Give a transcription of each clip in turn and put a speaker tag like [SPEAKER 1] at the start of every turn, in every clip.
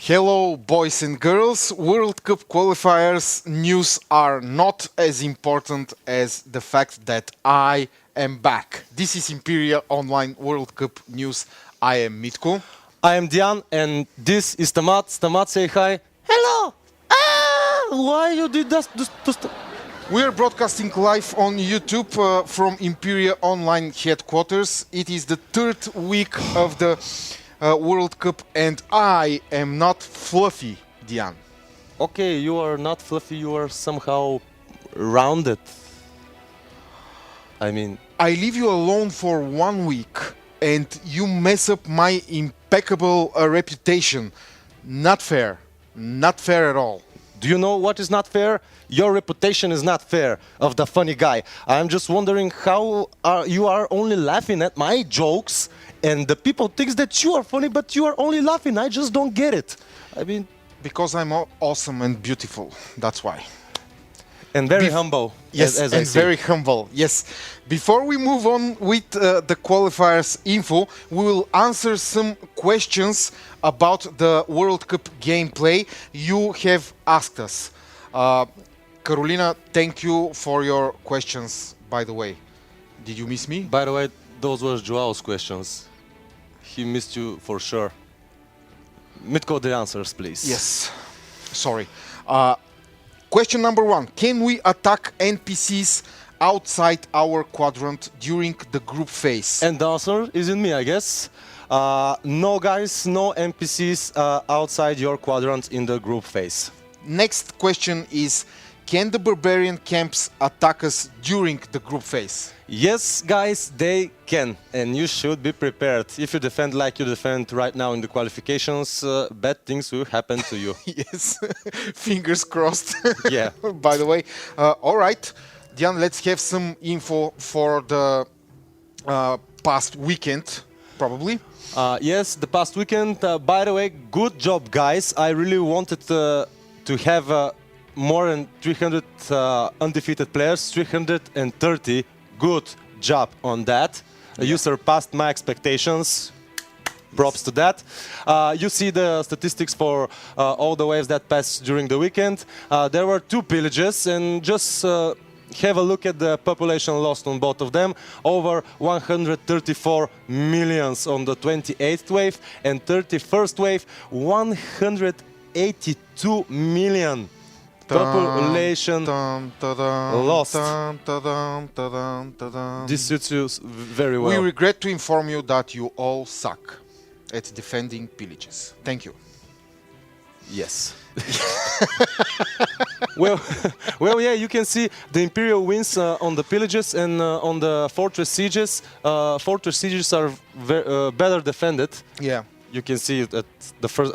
[SPEAKER 1] Hello, boys and girls. World Cup qualifiers news are not as important as the fact that I am back. This is Imperia Online World Cup news. I am Mitko.
[SPEAKER 2] I am Dian, and this is Tamat. Tamat, say hi. Hello. Why you did that?
[SPEAKER 1] We are broadcasting live on YouTube from Imperia Online headquarters. It is the third week of the World Cup, and I am not fluffy, Dian.
[SPEAKER 2] Okay, you are not fluffy. You are somehow rounded. I
[SPEAKER 1] leave you alone for 1 week, and you mess up my impeccable reputation. Not fair. Not fair at all.
[SPEAKER 2] Do you know what is not fair? Your reputation is not fair of the funny guy. I'm just wondering how you are only laughing at my jokes, and the people think that you are funny, but you are only laughing. I just don't get it.
[SPEAKER 1] Because I'm awesome and beautiful. That's why.
[SPEAKER 2] And very humble.
[SPEAKER 1] Yes,
[SPEAKER 2] as
[SPEAKER 1] and
[SPEAKER 2] I see.
[SPEAKER 1] very humble. Yes. Before we move on with the qualifiers info, we will answer some questions about the World Cup gameplay you have asked us. Carolina, thank you for your questions, by the way. Did you miss me?
[SPEAKER 2] By the way, those were Joao's questions. He missed you for sure. Mitko, the answers, please.
[SPEAKER 1] Yes. Sorry. Question number 1. Can we attack NPCs outside our quadrant during the group phase?
[SPEAKER 2] And the answer is in me, I guess. No, guys, no NPCs outside your quadrant in the group phase.
[SPEAKER 1] Next question is, can the barbarian camps attack us during the group phase?
[SPEAKER 2] Yes, guys, they can, and you should be prepared. If you defend like you defend right now in the qualifications, bad things will happen to you.
[SPEAKER 1] Yes, fingers crossed.
[SPEAKER 2] Yeah.
[SPEAKER 1] By the way, all right, Dian, let's have some info for the past weekend, probably.
[SPEAKER 2] Yes, the past weekend. By the way, good job, guys. I really wanted to have more than 300 undefeated players, 330. Good job on that.
[SPEAKER 1] Yeah.
[SPEAKER 2] You surpassed my expectations. Props to that. You see the statistics for all the waves that passed during the weekend. There were 2 pillages, and just have a look at the population lost on both of them. Over 134 millions on the 28th wave, and 31st wave, 182 million. Population lost. This suits you very well.
[SPEAKER 1] We regret to inform you that you all suck at defending pillages. Thank you.
[SPEAKER 2] Yes. well, yeah, you can see the Imperial wins on the pillages and on the fortress sieges. Fortress sieges are better defended.
[SPEAKER 1] Yeah.
[SPEAKER 2] You can see it at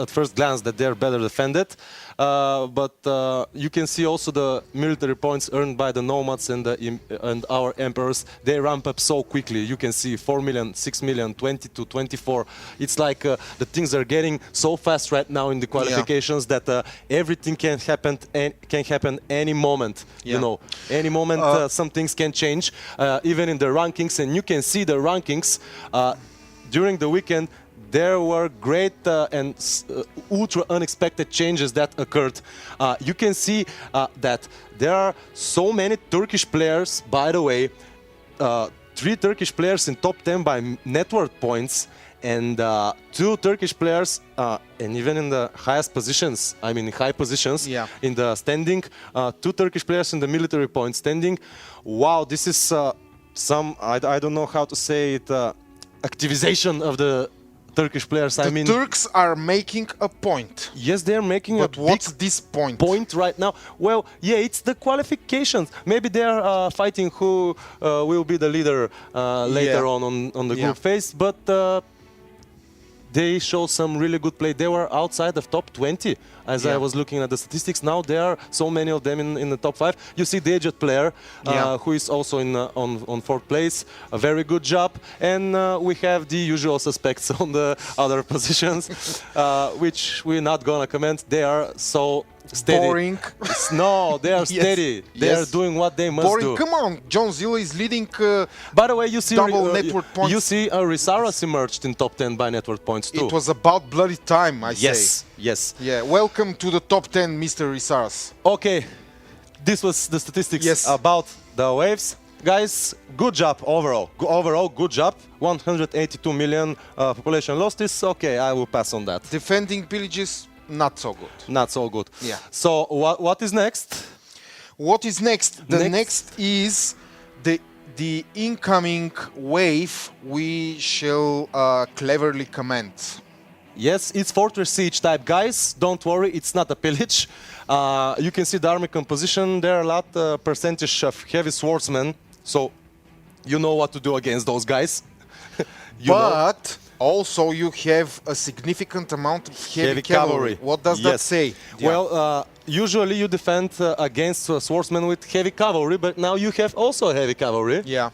[SPEAKER 2] first glance that they are better defended. But you can see also the military points earned by the nomads and our emperors. They ramp up so quickly. You can see 4 million, 6 million, 20 to 24. It's like the things are getting so fast right now in the qualifications that everything can happen any moment.
[SPEAKER 1] Yeah.
[SPEAKER 2] You know, any moment some things can change, even in the rankings. And you can see the rankings during the weekend. There were great and ultra unexpected changes that occurred. You can see that there are so many Turkish players, by the way, 3 Turkish players in top 10 by net worth points, and 2 Turkish players, and even in the highest positions, I mean in high positions, in the standing, 2 Turkish players in the military point standing. Wow, this is I don't know how to say it, activization of the Turkish players.
[SPEAKER 1] The Turks are making a point.
[SPEAKER 2] Yes, they're making
[SPEAKER 1] but what's this point?
[SPEAKER 2] Point right now? Well, yeah, it's the qualifications. Maybe they're fighting who will be the leader later on the group phase, but they show some really good play. They were outside of top 20 as I was looking at the statistics. Now there are so many of them in the top 5. You see the aged player who is also on 4th place. A very good job. And we have the usual suspects on the other positions, which we're not gonna comment. They are so Steady.
[SPEAKER 1] Boring.
[SPEAKER 2] No, they are
[SPEAKER 1] Yes,
[SPEAKER 2] steady. They are
[SPEAKER 1] yes.
[SPEAKER 2] doing what they must
[SPEAKER 1] Boring.
[SPEAKER 2] do.
[SPEAKER 1] Come on, John Zilla is leading.
[SPEAKER 2] By the way, you see,
[SPEAKER 1] double network points.
[SPEAKER 2] you see, Risaras emerged in top 10 by network points too.
[SPEAKER 1] It was about bloody time, I say.
[SPEAKER 2] Yes, yes.
[SPEAKER 1] Yeah. Welcome to the top 10, Mr. Risaras.
[SPEAKER 2] Okay, this was the statistics
[SPEAKER 1] Yes.
[SPEAKER 2] about the waves. Guys, good job overall. Overall, good job. 182 million population lost is okay. I will pass on that.
[SPEAKER 1] Defending pillages, not so good.
[SPEAKER 2] Not so good.
[SPEAKER 1] Yeah.
[SPEAKER 2] So what is next?
[SPEAKER 1] What is next? The
[SPEAKER 2] Next.
[SPEAKER 1] next is the incoming wave we shall cleverly comment.
[SPEAKER 2] Yes, it's Fortress Siege type, guys. Don't worry, it's not a pillage. You can see the army composition. There are a lot percentage of heavy swordsmen, so you know what to do against those guys. You know.
[SPEAKER 1] But also you have a significant amount of heavy cavalry. What does that
[SPEAKER 2] Yes.
[SPEAKER 1] say?
[SPEAKER 2] Well, usually you defend against swordsmen with heavy cavalry, but now you have also heavy cavalry.
[SPEAKER 1] Yeah.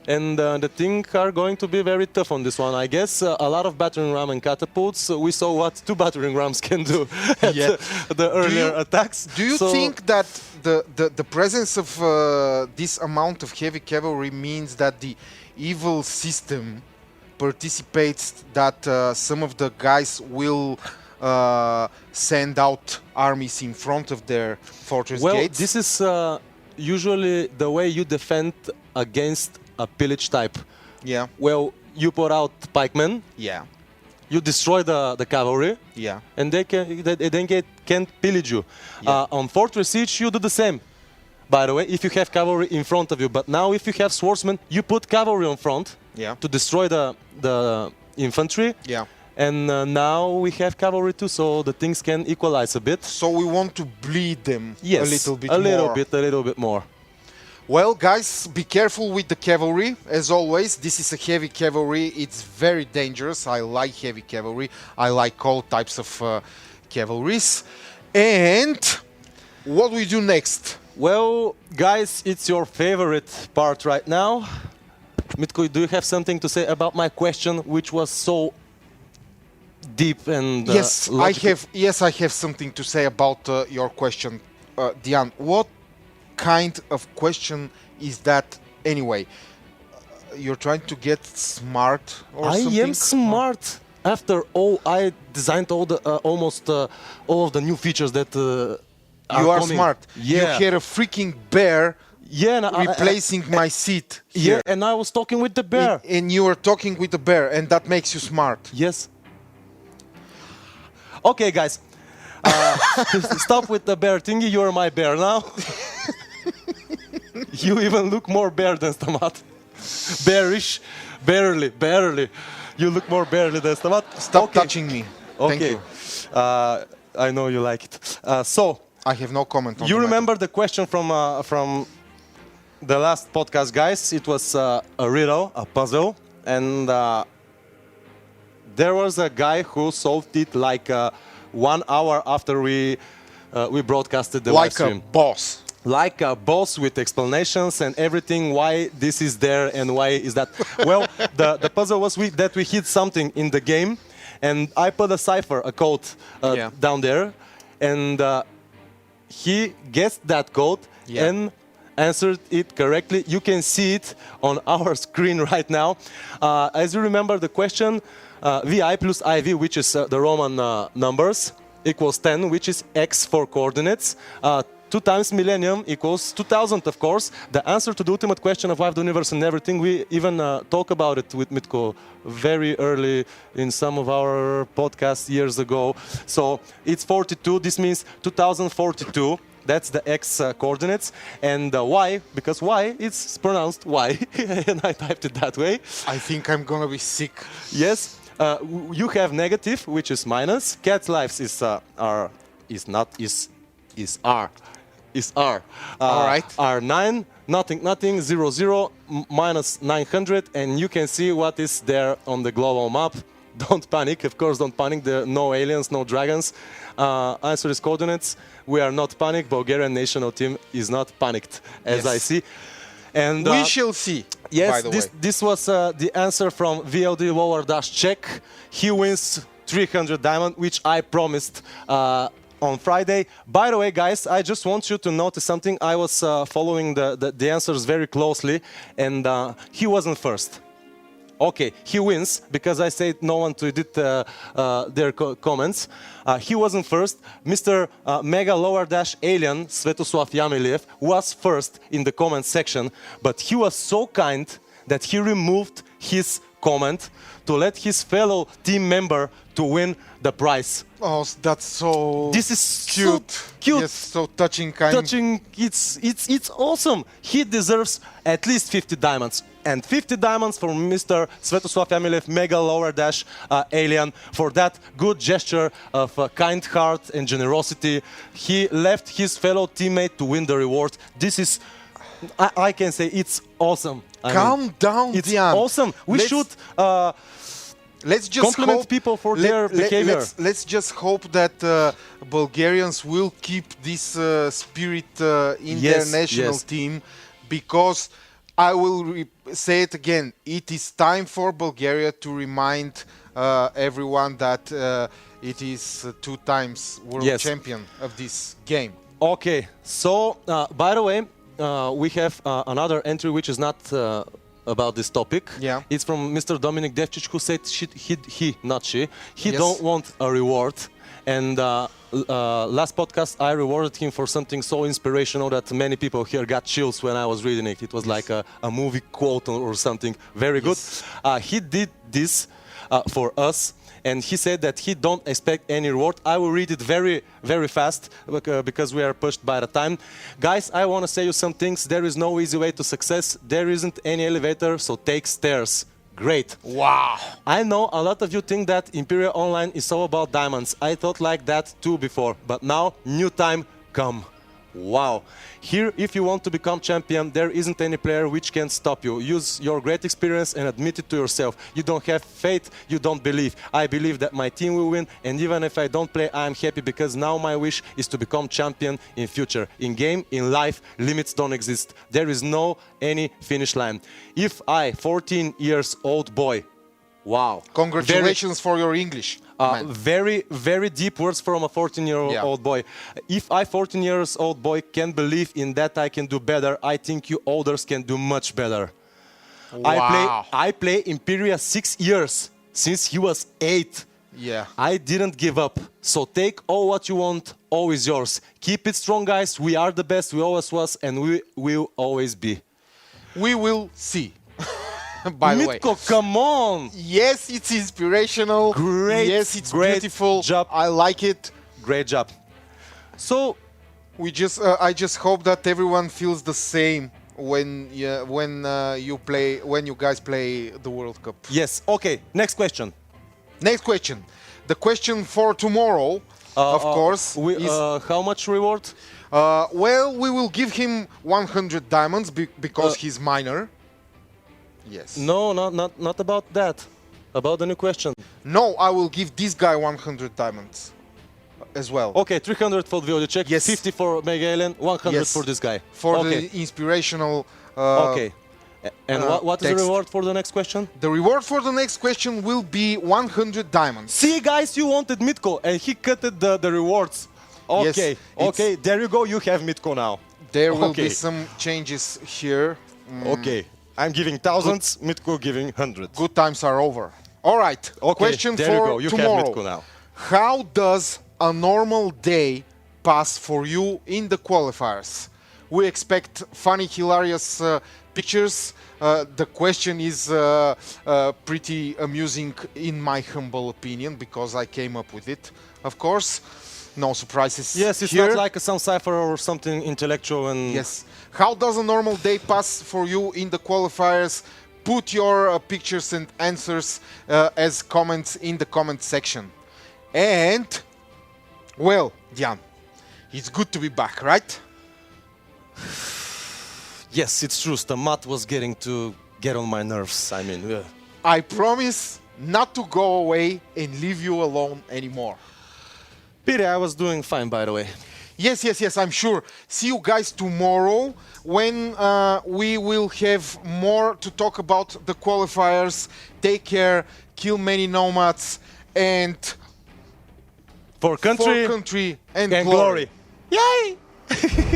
[SPEAKER 2] And the things are going to be very tough on this one, I guess. A lot of battering ram and catapults. We saw what 2 battering rams can do at
[SPEAKER 1] Yeah.
[SPEAKER 2] the earlier attacks.
[SPEAKER 1] Do you
[SPEAKER 2] So-
[SPEAKER 1] think that the presence of this amount of heavy cavalry means that the evil system participates, that some of the guys will send out armies in front of their fortress
[SPEAKER 2] Well,
[SPEAKER 1] gates?
[SPEAKER 2] this is usually the way you defend against a pillage type.
[SPEAKER 1] Yeah.
[SPEAKER 2] Well, you put out pikemen,
[SPEAKER 1] Yeah.
[SPEAKER 2] you destroy the cavalry,
[SPEAKER 1] Yeah.
[SPEAKER 2] and can't pillage you.
[SPEAKER 1] Yeah.
[SPEAKER 2] On Fortress Siege, you do the same. By the way, if you have cavalry in front of you, but now if you have swordsmen, you put cavalry on front
[SPEAKER 1] Yeah.
[SPEAKER 2] to destroy the infantry.
[SPEAKER 1] Yeah.
[SPEAKER 2] And now we have cavalry too, so the things can equalize a bit.
[SPEAKER 1] So we want to bleed them
[SPEAKER 2] Yes,
[SPEAKER 1] a little bit
[SPEAKER 2] a little
[SPEAKER 1] more.
[SPEAKER 2] a little bit more.
[SPEAKER 1] Well, guys, be careful with the cavalry. As always, this is a heavy cavalry. It's very dangerous. I like heavy cavalry. I like all types of cavalries. And what we do next?
[SPEAKER 2] Well, guys, it's your favorite part right now. Mitko, do you have something to say about my question, which was so deep and
[SPEAKER 1] Yes,
[SPEAKER 2] logical?
[SPEAKER 1] I have something to say about your question, Diane. What kind of question is that anyway? You're trying to get smart or
[SPEAKER 2] I
[SPEAKER 1] something?
[SPEAKER 2] am smart. After all, I designed all the almost all of the new features that
[SPEAKER 1] You are
[SPEAKER 2] coming.
[SPEAKER 1] smart.
[SPEAKER 2] Yeah.
[SPEAKER 1] You had a freaking bear
[SPEAKER 2] Yeah, and
[SPEAKER 1] replacing my seat
[SPEAKER 2] yeah,
[SPEAKER 1] here.
[SPEAKER 2] and I was talking with the bear.
[SPEAKER 1] And you were talking with the bear, and that makes you smart.
[SPEAKER 2] Yes. Okay, guys. Stop with the bear thingy. You're my bear now. You even look more bear than Stamat. Bearish. Barely. You look more bearly than Stamat.
[SPEAKER 1] Stop
[SPEAKER 2] Okay.
[SPEAKER 1] touching me.
[SPEAKER 2] Okay.
[SPEAKER 1] Thank you.
[SPEAKER 2] I know you like it. So,
[SPEAKER 1] I have no comment on
[SPEAKER 2] you
[SPEAKER 1] the matter.
[SPEAKER 2] remember the question from the last podcast, guys? It was a riddle, a puzzle, and there was a guy who solved it like 1 hour after we broadcasted the live
[SPEAKER 1] Like a
[SPEAKER 2] stream.
[SPEAKER 1] boss.
[SPEAKER 2] Like a boss with explanations and everything, why this is there and why is that. Well, the puzzle was that we hit something in the game, and I put a cipher, a code
[SPEAKER 1] Yeah.
[SPEAKER 2] down there, and he guessed that code
[SPEAKER 1] Yeah.
[SPEAKER 2] and answered it correctly. You can see it on our screen right now. As you remember the question, VI plus IV, which is the Roman numbers, equals 10, which is X for coordinates. 2 times millennium equals 2000, of course. The answer to the ultimate question of life, the universe, and everything. We even talk about it with Mitko very early in some of our podcasts years ago. So it's 42. This means 2042. That's the X coordinates. And Y, because Y, it's pronounced Y. And I typed it that way.
[SPEAKER 1] I think I'm gonna be sick.
[SPEAKER 2] Yes. You have negative, which is minus. Cat's lives is R. Is not is R. Is R.
[SPEAKER 1] All right.
[SPEAKER 2] R9, nothing, 0, 0, minus 900, and you can see what is there on the global map. Don't panic, of course, don't panic. There are no aliens, no dragons. Answer is coordinates. We are not panicked. Bulgarian national team is not panicked, as
[SPEAKER 1] Yes.
[SPEAKER 2] I see. And
[SPEAKER 1] We shall see.
[SPEAKER 2] yes,
[SPEAKER 1] by the way.
[SPEAKER 2] this was the answer from VLD Lower Dash Check. He wins 300 diamond, which I promised on Friday. By the way, guys, I just want you to notice something. I was following the answers very closely, and he wasn't first. Okay, he wins because I said no one to edit their comments. He wasn't first. Mr. Mega Lower Dash Alien Svetoslav Yamiliev was first in the comment section, but he was so kind that he removed his comment to let his fellow team member to win the prize.
[SPEAKER 1] Oh, that's so
[SPEAKER 2] This is
[SPEAKER 1] cute.
[SPEAKER 2] so cute.
[SPEAKER 1] Yes, so touching.
[SPEAKER 2] Touching, it's awesome. He deserves at least 50 diamonds. And 50 diamonds for Mr. Svetoslav Yamiliev, Mega Lower Dash Alien, for that good gesture of kind heart and generosity. He left his fellow teammate to win the reward. This is, I can say, it's awesome.
[SPEAKER 1] Calm down,
[SPEAKER 2] it's
[SPEAKER 1] Dian.
[SPEAKER 2] awesome. We should
[SPEAKER 1] let's just
[SPEAKER 2] compliment
[SPEAKER 1] hope,
[SPEAKER 2] people for their behavior.
[SPEAKER 1] Let's just hope that Bulgarians will keep this spirit in their national team, because I will say it again. It is time for Bulgaria to remind everyone that it is 2 times world champion of this game.
[SPEAKER 2] Okay, so by the way, we have another entry which is not about this topic.
[SPEAKER 1] Yeah.
[SPEAKER 2] It's from Mr. Dominic Devčić, who said he don't want a reward. And last podcast I rewarded him for something so inspirational that many people here got chills when I was reading it. It was like a movie quote or something very good. He did this for us. And he said that he don't expect any reward. I will read it very, very fast because we are pushed by the time. Guys, I want to say you some things. There is no easy way to success. There isn't any elevator, so take stairs. Great.
[SPEAKER 1] Wow.
[SPEAKER 2] I know a lot of you think that Imperia Online is all about diamonds. I thought like that too before. But now, new time come. Wow. Here, if you want to become champion, there isn't any player which can stop you. Use your great experience and admit it to yourself. You don't have faith, you don't believe. I believe that my team will win, and even if I don't play, I am happy because now my wish is to become champion in future. In game, in life, limits don't exist. There is no any finish line. If I, 14 years old boy, wow.
[SPEAKER 1] Congratulations for your English.
[SPEAKER 2] Very, very deep words from a 14-year-old boy. If I, 14-year-old boy, can believe in that I can do better, I think you others can do much better.
[SPEAKER 1] Wow.
[SPEAKER 2] I play Imperia 6 years, since he was 8.
[SPEAKER 1] Yeah.
[SPEAKER 2] I didn't give up. So take all what you want, all is yours. Keep it strong, guys. We are the best, we always was, and we will always be.
[SPEAKER 1] We will see. By the way.
[SPEAKER 2] Mitko, come on!
[SPEAKER 1] Yes, it's inspirational.
[SPEAKER 2] Great.
[SPEAKER 1] Yes, it's
[SPEAKER 2] great
[SPEAKER 1] beautiful.
[SPEAKER 2] Job.
[SPEAKER 1] I like it.
[SPEAKER 2] Great job. So,
[SPEAKER 1] I just hope that everyone feels the same when you guys play the World Cup.
[SPEAKER 2] yes. Okay. Next question.
[SPEAKER 1] Next question. The question for tomorrow, of course, is
[SPEAKER 2] how much reward?
[SPEAKER 1] well, we will give him 100 diamonds because he's minor. Yes.
[SPEAKER 2] No, not about that. About the new question.
[SPEAKER 1] No, I will give this guy 100 diamonds as well.
[SPEAKER 2] Okay, 300 for the video check.
[SPEAKER 1] Yes.
[SPEAKER 2] 50 for Mega Alien. 100
[SPEAKER 1] Yes.
[SPEAKER 2] for this guy.
[SPEAKER 1] For
[SPEAKER 2] okay.
[SPEAKER 1] the inspirational.
[SPEAKER 2] Okay. And what is the
[SPEAKER 1] text.
[SPEAKER 2] reward for the next question?
[SPEAKER 1] The reward for the next question will be 100 diamonds.
[SPEAKER 2] See, guys, you wanted Mitko, and he cutted the rewards. Okay,
[SPEAKER 1] Yes,
[SPEAKER 2] okay, there you go. You have Mitko now.
[SPEAKER 1] There will be some changes here.
[SPEAKER 2] Okay, I'm giving thousands. Mitko giving hundreds.
[SPEAKER 1] Good times are over. All right.
[SPEAKER 2] Okay,
[SPEAKER 1] question
[SPEAKER 2] there
[SPEAKER 1] for
[SPEAKER 2] you go. You
[SPEAKER 1] tomorrow.
[SPEAKER 2] have Mitko now.
[SPEAKER 1] How does a normal day pass for you in the qualifiers? We expect funny, hilarious pictures. The question is pretty amusing in my humble opinion because I came up with it, of course. No surprises.
[SPEAKER 2] Yes, it's
[SPEAKER 1] here.
[SPEAKER 2] not like some cipher or something intellectual and...
[SPEAKER 1] Yes. How does a normal day pass for you in the qualifiers? Put your pictures and answers as comments in the comment section. And, well, Jan, it's good to be back, right?
[SPEAKER 2] Yes, it's true. The mat was getting to get on my nerves. I mean...
[SPEAKER 1] I promise not to go away and leave you alone anymore.
[SPEAKER 2] Piri, I was doing fine, by the way.
[SPEAKER 1] Yes, yes, yes, I'm sure. See you guys tomorrow when we will have more to talk about the qualifiers. Take care, kill many nomads, and
[SPEAKER 2] For country,
[SPEAKER 1] for country and
[SPEAKER 2] and
[SPEAKER 1] glory.
[SPEAKER 2] glory. Yay!